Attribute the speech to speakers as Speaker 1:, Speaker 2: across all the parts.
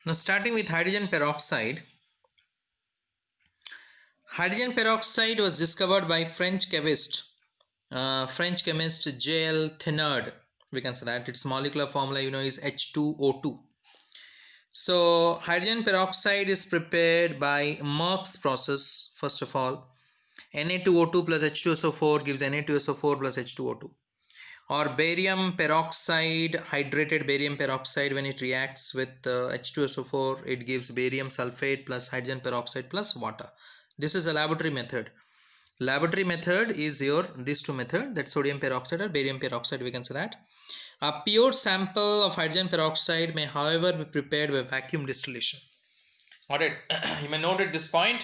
Speaker 1: Now starting with hydrogen peroxide. Hydrogen peroxide was discovered by French chemist J.L. Thenard. We can say that its molecular formula is H2O2. So hydrogen peroxide is prepared by Merck's process. First of all, Na2O2 plus H2SO4 gives Na2SO4 plus H2O2. Or barium peroxide, hydrated barium peroxide, when it reacts with H2SO4, it gives barium sulfate plus hydrogen peroxide plus water. This is a laboratory method. Laboratory method is these two methods, that sodium peroxide or barium peroxide, we can say that. A pure sample of hydrogen peroxide may however be prepared by vacuum distillation. Alright, you may note at this point,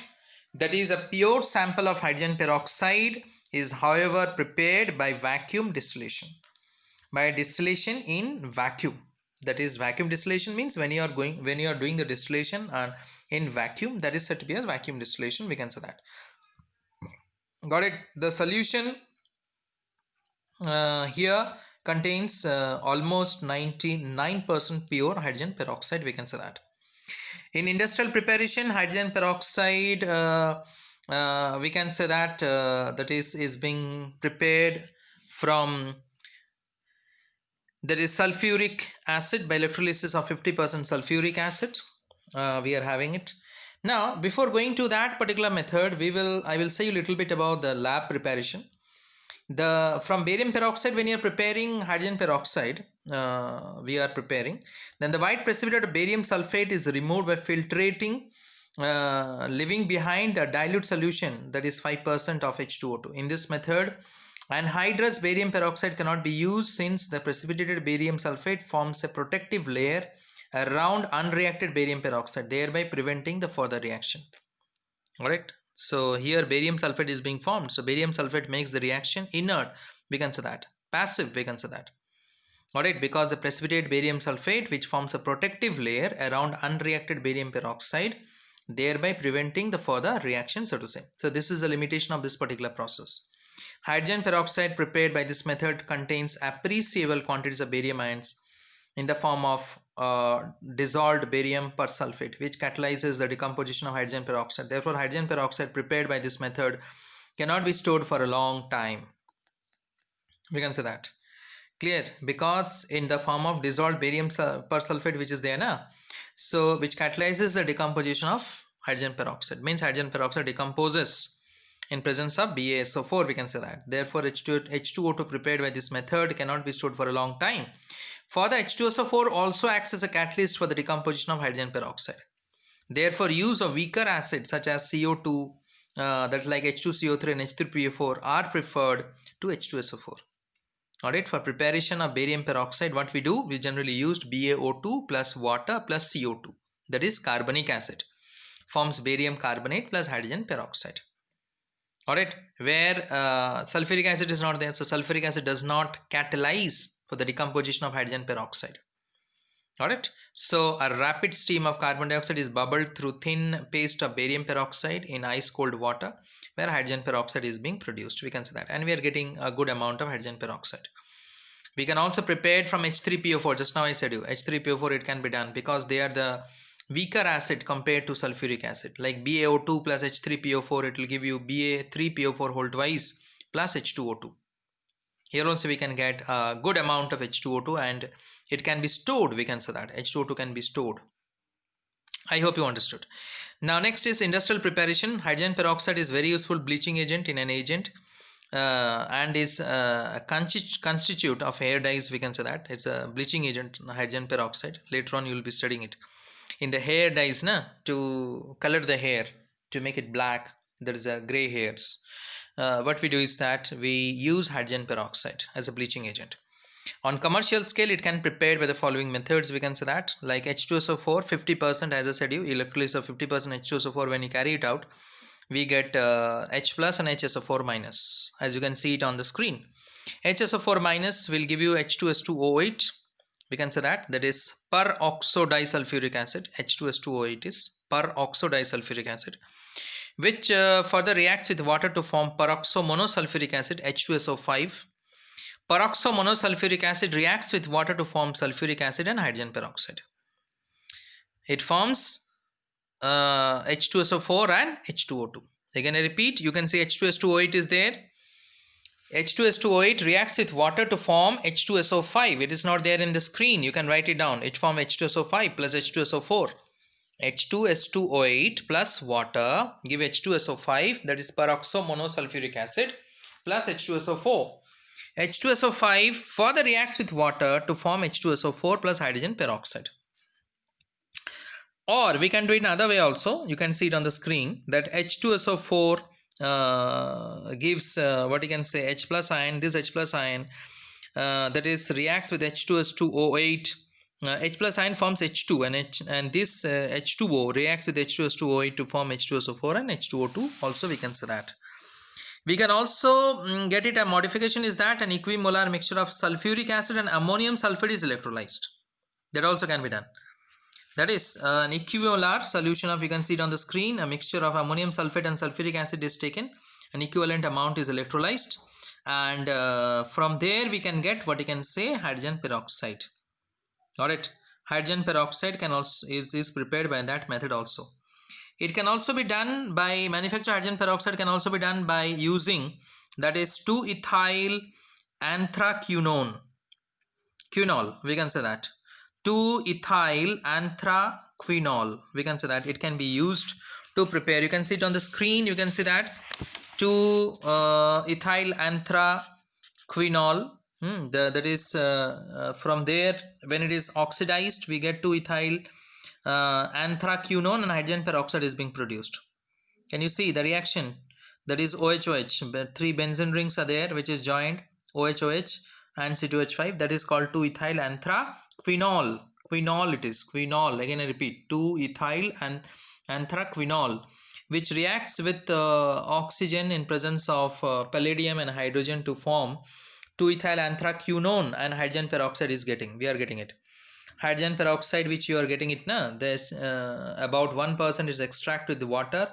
Speaker 1: that is a pure sample of hydrogen peroxide is however prepared by vacuum distillation. By distillation in vacuum. That is, vacuum distillation means when you are doing the distillation and in vacuum, that is said to be as vacuum distillation, we can say that. Got it? The solution here contains almost 99% pure hydrogen peroxide, we can say that. In industrial preparation, hydrogen peroxide, we can say that that is being prepared from, there is sulfuric acid by electrolysis of 50% sulfuric acid. We are having it. Now, before going to that particular method, I will say a little bit about the lab preparation. From barium peroxide, when you are preparing hydrogen peroxide, we are preparing, then the white precipitate of barium sulfate is removed by filtrating, leaving behind a dilute solution, that is 5% of H2O2. In this method, anhydrous barium peroxide cannot be used, since the precipitated barium sulfate forms a protective layer around unreacted barium peroxide, thereby preventing the further reaction. Alright, so here barium sulfate is being formed. So barium sulfate makes the reaction inert, we can say that. Passive, we can say that. Alright, because the precipitate barium sulfate, which forms a protective layer around unreacted barium peroxide, thereby preventing the further reaction, so to say. So this is the limitation of this particular process. Hydrogen peroxide prepared by this method contains appreciable quantities of barium ions in the form of dissolved barium persulfate, which catalyzes the decomposition of hydrogen peroxide. Therefore, hydrogen peroxide prepared by this method cannot be stored for a long time. We can say that. Clear? Because in the form of dissolved barium persulfate, which is there now, so which catalyzes the decomposition of hydrogen peroxide, means hydrogen peroxide decomposes in presence of BaSO4, we can say that. Therefore, H2O2 prepared by this method cannot be stored for a long time. Further, H2SO4 also acts as a catalyst for the decomposition of hydrogen peroxide. Therefore, use of weaker acids such as CO2, that like H2CO3 and H3PO4 are preferred to H2SO4. Alright, for preparation of barium peroxide, what we do, we generally used BaO2 plus water plus CO2, that is carbonic acid, forms barium carbonate plus hydrogen peroxide. Alright, where sulfuric acid is not there, so sulfuric acid does not catalyze for the decomposition of hydrogen peroxide. Alright, so a rapid stream of carbon dioxide is bubbled through thin paste of barium peroxide in ice cold water, where hydrogen peroxide is being produced, we can say that, and we are getting a good amount of hydrogen peroxide. We can also prepare it from H3PO4, just now I said you, H3PO4 it can be done, because they are the weaker acid compared to sulfuric acid. Like BaO2 plus H3PO4, it will give you Ba3PO4 whole twice plus H2O2. Here also we can get a good amount of H2O2, and it can be stored, we can say that H2O2 can be stored. I hope you understood. Now next is industrial preparation. Hydrogen peroxide is very useful bleaching agent in an agent, and is a constitute of hair dyes, we can say that. It's a bleaching agent, hydrogen peroxide. Later on you will be studying it in the hair dyes, to color the hair, to make it black, there is a gray hairs. What we do is that we use hydrogen peroxide as a bleaching agent. On commercial scale, it can be prepared by the following methods, we can say that, like H2SO4 50%, as I said you, electrolysis of 50% H2SO4, when you carry it out, we get H plus and HSO4 minus, as you can see it on the screen. HSO4 minus will give you H2S2O8, we can say that is peroxodisulfuric acid. H2S2O8 is peroxodisulfuric acid, which further reacts with water to form peroxomonosulfuric acid, H2SO5. Peroxomonosulfuric acid reacts with water to form sulfuric acid and hydrogen peroxide. it forms H2SO4 and H2O2. Again I repeat, you can see H2S2O8 is there. H2S2O8 reacts with water to form H2SO5. It is not there in the screen. You can write it down. It forms H2SO5 plus H2SO4. H2S2O8 plus water give H2SO5, that is peroxomonosulfuric acid, plus H2SO4. H2SO5 further reacts with water to form H2SO4 plus hydrogen peroxide. Or we can do it another way also. You can see it on the screen that H2SO4 gives what you can say H plus ion. This H plus ion that is reacts with H2S2O8. H plus ion forms H2 and this H2O reacts with H2S2O8 to form H2SO4 and H2O2 also we can say that. We can also get it, a modification is that an equimolar mixture of sulfuric acid and ammonium sulfate is electrolyzed. That also can be done. That is an equimolar solution of, you can see it on the screen, a mixture of ammonium sulfate and sulfuric acid is taken, an equivalent amount is electrolyzed, and from there we can get what you can say hydrogen peroxide. Got it? Hydrogen peroxide can also is prepared by that method also. It can also be done by manufacture hydrogen peroxide can also be done by using, that is 2-ethyl anthraquinone. Quinol, we can say that. 2-ethyl anthraquinol, we can say that. It can be used to prepare. You can see it on the screen. You can see that 2-ethyl anthraquinol. That is from there, when it is oxidized, we get 2-ethyl anthraquinone and hydrogen peroxide is being produced. Can you see the reaction? That is OHOH. 3 benzene rings are there which is joined, OHOH and C2H5. That is called 2-ethyl anthraquinol. Quinol it is. Quinol. Again I repeat. 2-ethyl and anthraquinol, which reacts with oxygen in presence of palladium and hydrogen to form 2-ethyl anthraquinone, and hydrogen peroxide is getting. We are getting it. Hydrogen peroxide which you are getting it now, there's about 1% is extracted with the water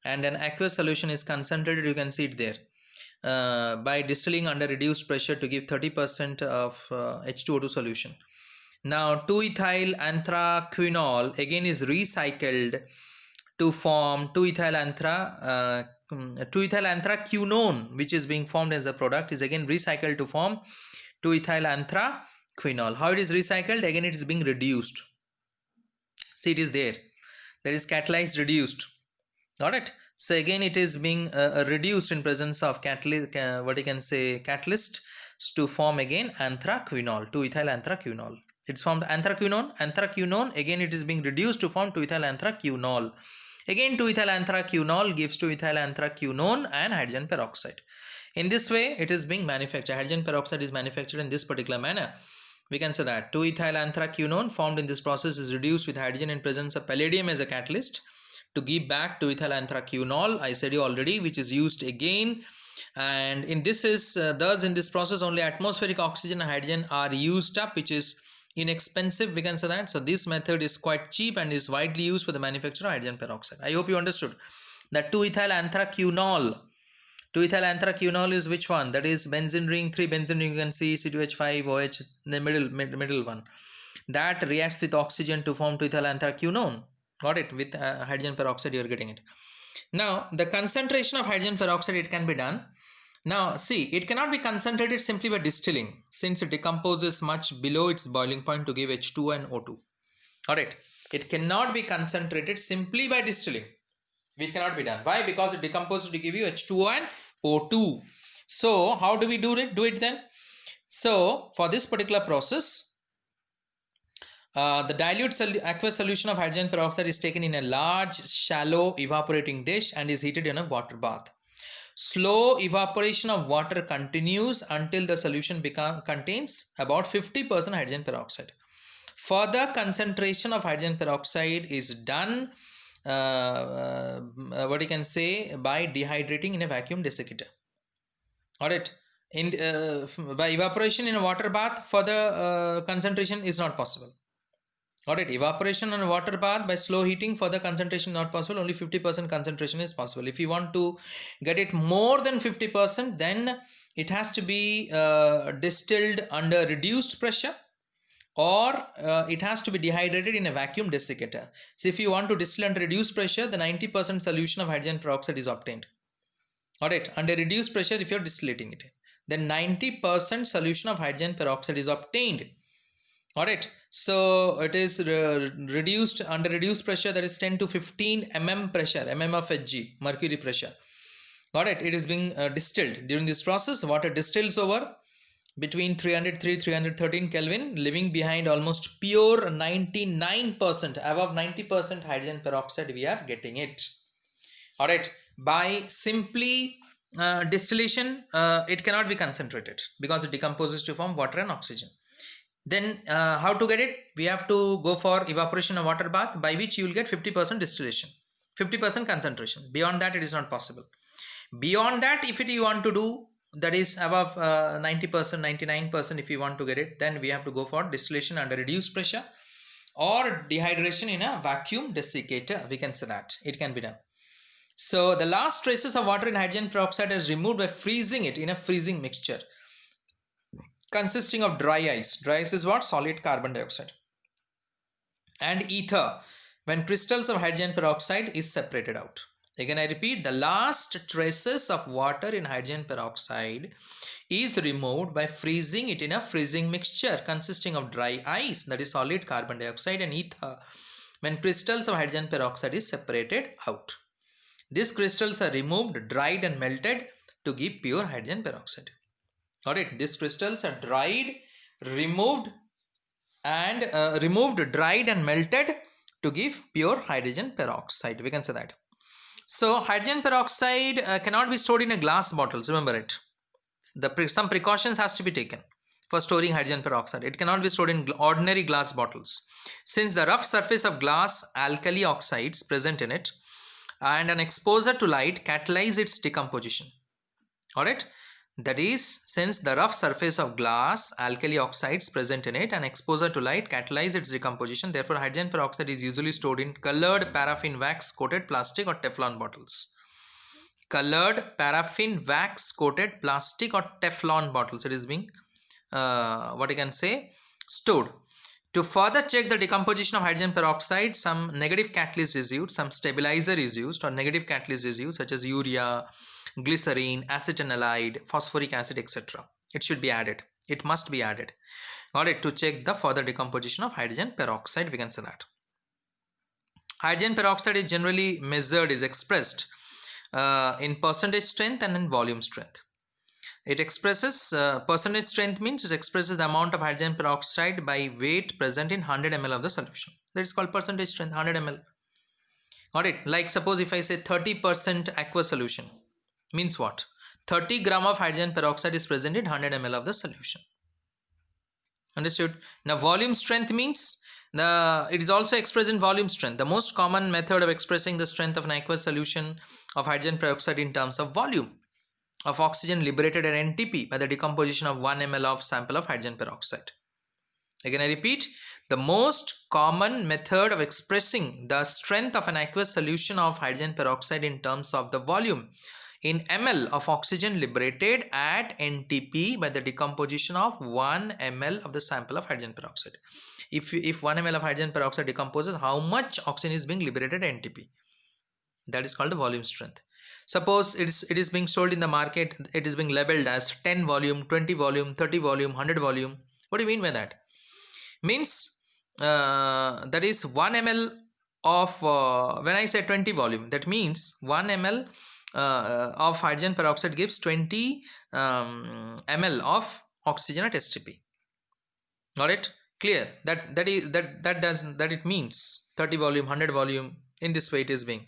Speaker 1: and an aqueous solution is concentrated. You can see it there by distilling under reduced pressure to give 30% of H2O2 solution. Now 2-ethyl anthraquinol again is recycled to form 2-ethyl anthraquinone, which is being formed as a product, is again recycled to form 2-ethyl anthraquinol. How it is recycled? Again it is being reduced. See, it is there. That is catalyzed reduced. Got it? So again it is being reduced in presence of catalyst, what you can say catalyst, to form again anthraquinol, 2-ethyl anthraquinol. It's formed anthraquinone. Again it is being reduced to form 2-ethyl anthraquinol. Again 2-ethyl anthraquinol gives 2-ethyl anthraquinone and hydrogen peroxide. In this way it is being manufactured. Hydrogen peroxide is manufactured in this particular manner. We can say that 2-ethyl anthraquinone formed in this process is reduced with hydrogen in presence of palladium as a catalyst to give back 2-ethyl anthraquinol, I said you already, which is used again. And in this is thus in this process only atmospheric oxygen and hydrogen are used up, which is inexpensive, we can say that. So this method is quite cheap and is widely used for the manufacture of hydrogen peroxide. I hope you understood that 2-ethyl anthraquinol. 2-ethyl anthraquinol is which one? That is benzene ring, 3 benzene ring, you can see C2H5 OH, the middle one. That reacts with oxygen to form 2-ethyl anthraquinone. Got it? With hydrogen peroxide you are getting it. Now the concentration of hydrogen peroxide, it can be done. Now see, it cannot be concentrated simply by distilling, since it decomposes much below its boiling point to give H2 and O2. Got it? It cannot be concentrated simply by distilling. It cannot be done. Why? Because it decomposes to give you H2O and O2. So how do we do it then? So for this particular process, the dilute aqueous solution of hydrogen peroxide is taken in a large shallow evaporating dish and is heated in a water bath. Slow evaporation of water continues until the solution contains about 50% hydrogen peroxide. Further concentration of hydrogen peroxide is done what you can say by dehydrating in a vacuum desiccator. Alright, by evaporation in a water bath, further concentration is not possible. Alright, evaporation on a water bath by slow heating, further concentration not possible, only 50% concentration is possible. If you want to get it more than 50%, then it has to be distilled under reduced pressure, or it has to be dehydrated in a vacuum desiccator. So if you want to distill under reduced pressure, the 90% solution of hydrogen peroxide is obtained. Alright, under reduced pressure, if you're distillating it, then 90% solution of hydrogen peroxide is obtained. Alright, so it is reduced under reduced pressure, that is 10 to 15 mm pressure, mm of Hg, mercury pressure. Alright, it is being distilled. During this process, water distills over between 303 313 Kelvin, leaving behind almost pure 99%, above 90% hydrogen peroxide. We are getting it. Alright, by simply distillation, it cannot be concentrated because it decomposes to form water and oxygen. Then how to get it? We have to go for evaporation of water bath, by which you will get 50% distillation, 50% concentration. Beyond that, it is not possible. Beyond that, if you want to do, that is above 90%, 99%, if you want to get it, then we have to go for distillation under reduced pressure or dehydration in a vacuum desiccator. We can say that it can be done. So the last traces of water in hydrogen peroxide is removed by freezing it in a freezing mixture consisting of dry ice. Dry ice is what? Solid carbon dioxide and ether, when crystals of hydrogen peroxide is separated out. Again, I repeat, the last traces of water in hydrogen peroxide is removed by freezing it in a freezing mixture consisting of dry ice, that is solid carbon dioxide, and ether, when crystals of hydrogen peroxide is separated out. These crystals are removed, dried and melted to give pure hydrogen peroxide. Alright, these crystals are dried, removed, dried and melted to give pure hydrogen peroxide. We can say that. So hydrogen peroxide cannot be stored in a glass bottles. Remember it. Some precautions has to be taken for storing hydrogen peroxide. It cannot be stored in ordinary glass bottles, since the rough surface of glass alkali oxides present in it and an exposure to light catalyze its decomposition. Alright, that is, since the rough surface of glass alkali oxides present in it and exposure to light catalyze its decomposition, therefore hydrogen peroxide is usually stored in colored paraffin wax coated plastic or Teflon bottles. Colored paraffin wax coated plastic or Teflon bottles, it is being what I can say, stored. To further check the decomposition of hydrogen peroxide, some negative catalyst is used, some stabilizer is used, or negative catalyst is used, such as urea, glycerine, acetanilide, phosphoric acid, etc. It should be added. It must be added. Alright, to check the further decomposition of hydrogen peroxide, we can say that. Hydrogen peroxide is generally measured, is expressed in percentage strength and in volume strength. It expresses percentage strength means it expresses the amount of hydrogen peroxide by weight present in 100 ml of the solution. That is called percentage strength, 100 ml. Alright, like suppose if I say 30% aqueous solution, means what? 30 gram of hydrogen peroxide is present in 100 ml of the solution. Understood? Now volume strength means it is also expressed in volume strength. The most common method of expressing the strength of an aqueous solution of hydrogen peroxide in terms of volume of oxygen liberated at NTP by the decomposition of 1 ml of sample of hydrogen peroxide. Again I repeat, the most common method of expressing the strength of an aqueous solution of hydrogen peroxide in terms of the volume in ml of oxygen liberated at NTP by the decomposition of 1 ml of the sample of hydrogen peroxide. If 1 ml of hydrogen peroxide decomposes, how much oxygen is being liberated at NTP? That is called the volume strength. Suppose it is being sold in the market, it is being labeled as 10 volume, 20 volume, 30 volume, 100 volume. What do you mean by that? Means that is 1 ml of, when I say 20 volume, that means 1 ml of hydrogen peroxide gives 20 ml of oxygen at STP. Got it? Clear? That it means 30 volume, 100 volume. In this way it is being.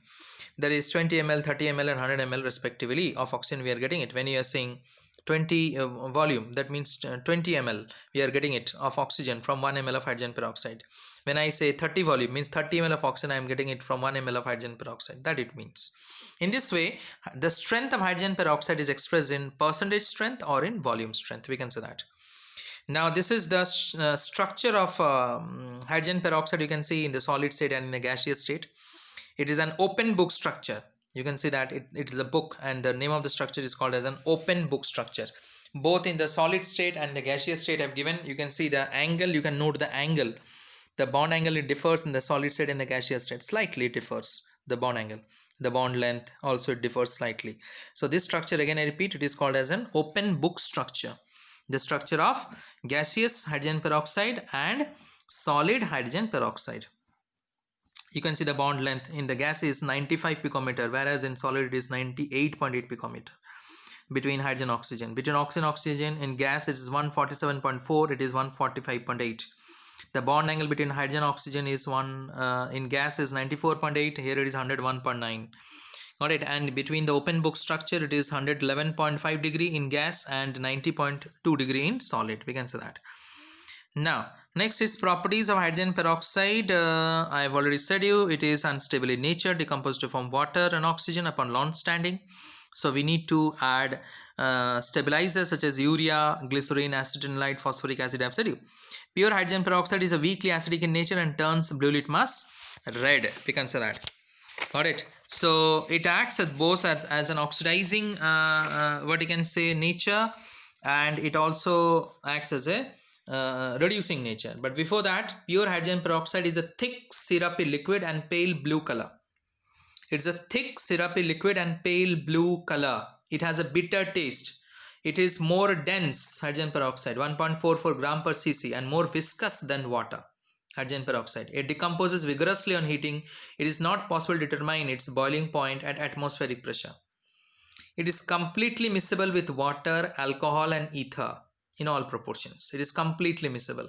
Speaker 1: There is 20 ml, 30 ml and 100 ml respectively of oxygen we are getting it. When you are saying 20 volume, that means 20 ml we are getting it of oxygen from 1 ml of hydrogen peroxide. When I say 30 volume, means 30 ml of oxygen I am getting it from 1 ml of hydrogen peroxide. That it means. In this way, the strength of hydrogen peroxide is expressed in percentage strength or in volume strength. We can say that. Now this is the structure of hydrogen peroxide. You can see in the solid state and in the gaseous state. It is an open book structure. You can see that it is a book and the name of the structure is called as an open book structure. both in the solid state and the gaseous state I've given. You can see the angle, you can note the angle. The bond angle, it differs in the solid state and the gaseous state. Slightly it differs, the bond angle. The bond length also it differs slightly. So this structure, again I repeat, it is called as an open book structure. The structure of gaseous hydrogen peroxide and solid hydrogen peroxide. You can see the bond length in the gas is 95 picometer, whereas in solid it is 98.8 picometer. Between hydrogen and oxygen, between oxygen in gas it is 147.4, it is 145.8. The bond angle between hydrogen and oxygen is in gas is 94.8, here it is 101.9. got it? And between the open book structure it is 111.5 degree in gas and 90.2 degree in solid, we can say that. Now next is properties of hydrogen peroxide. I have already said you, it is unstable in nature, decomposed to form water and oxygen upon long standing. So we need to add stabilizers such as urea, glycerin, acetonilide, phosphoric acid. I have said you, pure hydrogen peroxide is a weakly acidic in nature and turns blue litmus red, we can say that. Got it? So it acts as both as an oxidizing what you can say nature, and it also acts as a reducing nature. But before that, pure hydrogen peroxide is a thick syrupy liquid and pale blue color. It's a thick syrupy liquid and pale blue color. It has a bitter taste. It is more dense, hydrogen peroxide, 1.44 gram per cc, and more viscous than water. Hydrogen peroxide, it decomposes vigorously on heating. It is not possible to determine its boiling point at atmospheric pressure. It is completely miscible with water, alcohol and ether in all proportions. It is completely miscible.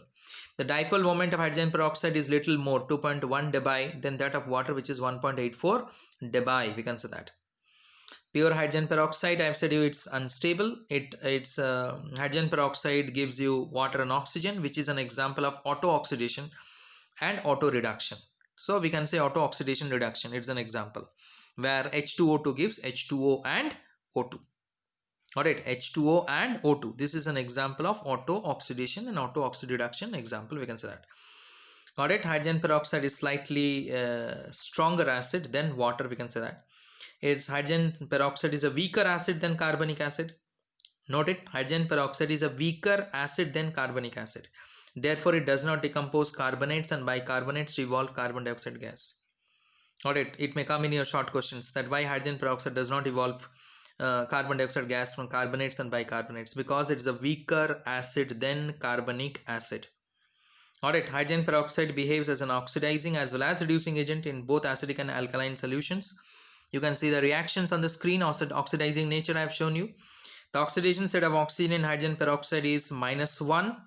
Speaker 1: The dipole moment of hydrogen peroxide is little more, 2.1 dBi, than that of water, which is 1.84 dBi, we can say that. Pure hydrogen peroxide, I have said you, it's unstable. It's hydrogen peroxide gives you water and oxygen, which is an example of auto oxidation and auto reduction. So we can say auto oxidation reduction, it's an example where H2O2 gives H2O and O2. Alright, H2O and O2. This is an example of auto oxidation and auto oxidation example, we can say that. Alright, hydrogen peroxide is slightly stronger acid than water, we can say that. Its hydrogen peroxide is a weaker acid than carbonic acid. Note it, hydrogen peroxide is a weaker acid than carbonic acid. Therefore, it does not decompose carbonates and bicarbonates to evolve carbon dioxide gas. Alright, it may come in your short questions that why hydrogen peroxide does not evolve carbon dioxide gas from carbonates and bicarbonates, because it is a weaker acid than carbonic acid. Alright, hydrogen peroxide behaves as an oxidizing as well as reducing agent in both acidic and alkaline solutions. You can see the reactions on the screen. Oxidizing nature I have shown you. The oxidation state of oxygen in hydrogen peroxide is -1.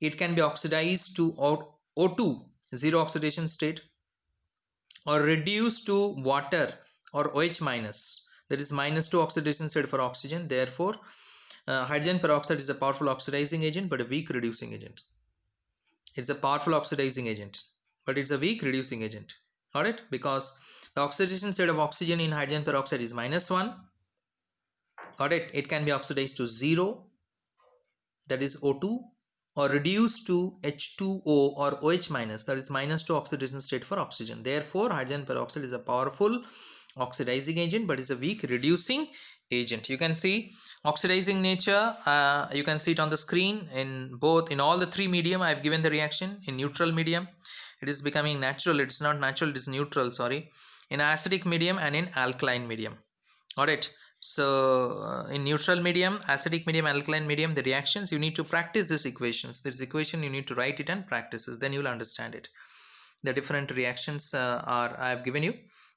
Speaker 1: It can be oxidized to O2, zero oxidation state, or reduced to water or OH minus, that is -2 oxidation state for oxygen. Therefore, hydrogen peroxide is a powerful oxidizing agent but a weak reducing agent. It's a powerful oxidizing agent, but it's a weak reducing agent. Alright, because the oxidation state of oxygen in hydrogen peroxide is -1. Got it? It can be oxidized to 0, that is O2, or reduced to H2O or OH minus, that is -2 oxidation state for oxygen. Therefore, hydrogen peroxide is a powerful oxidizing agent but is a weak reducing agent. You can see oxidizing nature, you can see it on the screen in all the three medium. I have given the reaction. In neutral medium it is becoming natural, it's not natural, it is neutral, sorry, in acidic medium and in alkaline medium. Alright, so in neutral medium, acidic medium, alkaline medium, the reactions, you need to practice these equations. This equation you need to write it and practice it, then you will understand it. The different reactions I have given you.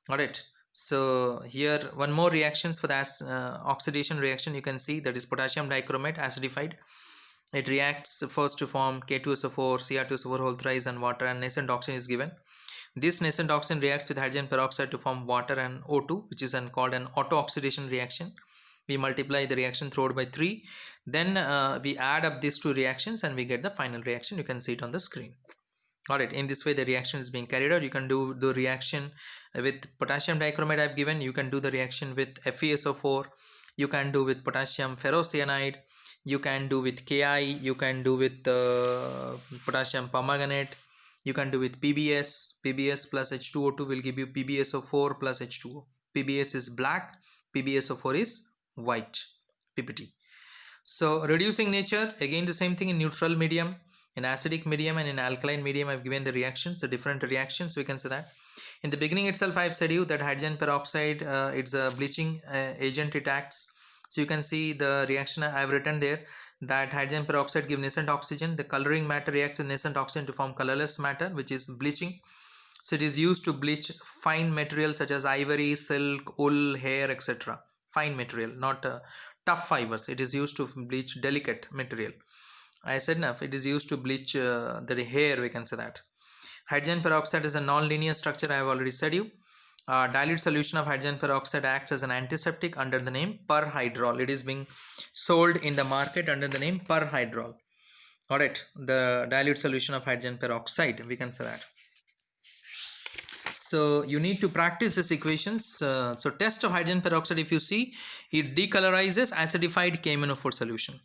Speaker 1: Alright, so here one more reactions for the oxidation reaction you can see, that is potassium dichromate acidified. It reacts first to form K2SO4, Cr2SO4 whole thrice and water, and nascent oxygen is given. This nascent oxygen reacts with hydrogen peroxide to form water and O2, which is called an auto oxidation reaction. We multiply the reaction throughout by 3, then we add up these two reactions and we get the final reaction. You can see it on the screen. Alright, in this way the reaction is being carried out. You can do the reaction with potassium dichromate I have given, you can do the reaction with FeSO4, you can do with potassium ferrocyanide, you can do with Ki, you can do with potassium permanganate, you can do with PBS. PBS plus H2O2 will give you PbSO4 plus H2O. PBS is black, PbSO4 is white, PPT. So reducing nature, again the same thing in neutral medium, in acidic medium and in alkaline medium. I've given the reactions, the different reactions. We can say that in the beginning itself I've said you that hydrogen peroxide, it's a bleaching agent, it acts. So you can see the reaction I've written there, that hydrogen peroxide gives nascent oxygen, the coloring matter reacts with nascent oxygen to form colorless matter, which is bleaching. So it is used to bleach fine material such as ivory, silk, wool, hair, etc. Fine material, not tough fibers. It is used to bleach delicate material. I said enough, it is used to bleach the hair, we can say that. Hydrogen peroxide is a non-linear structure, I have already said you. Dilute solution of hydrogen peroxide acts as an antiseptic under the name perhydrol. It is being sold in the market under the name perhydrol. Alright, the dilute solution of hydrogen peroxide, we can say that. So you need to practice these equations. So test of hydrogen peroxide, if you see, it decolorizes acidified KMnO4 solution.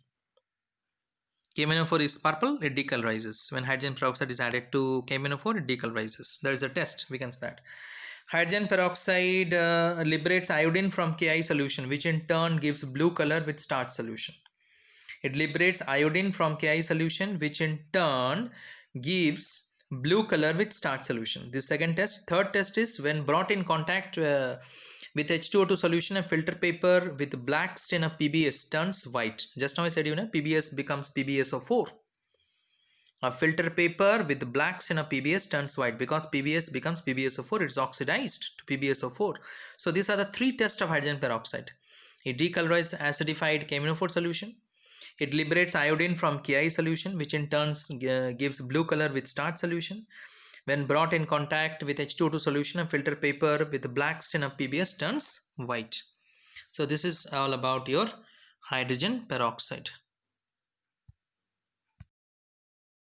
Speaker 1: KMnO4 is purple, it decolorizes. When hydrogen peroxide is added to KMnO4, it decolorizes. There is a test, we can say that. Hydrogen peroxide liberates iodine from Ki solution, which in turn gives blue color with starch solution. It liberates iodine from Ki solution, which in turn gives blue color with starch solution. The second test. Third test is when brought in contact with H2O2 solution, a filter paper with black stain of PBS turns white. Just now I said, PBS becomes PbSO4. A filter paper with black stain of PBS turns white because PBS becomes PbSO4. It's oxidized to PbSO4. So these are the three tests of hydrogen peroxide. It decolorizes acidified KMnO4 solution. It liberates iodine from Ki solution, which in turn gives blue color with starch solution. When brought in contact with H2O2 solution, a filter paper with black stain of PBS turns white. So this is all about your hydrogen peroxide.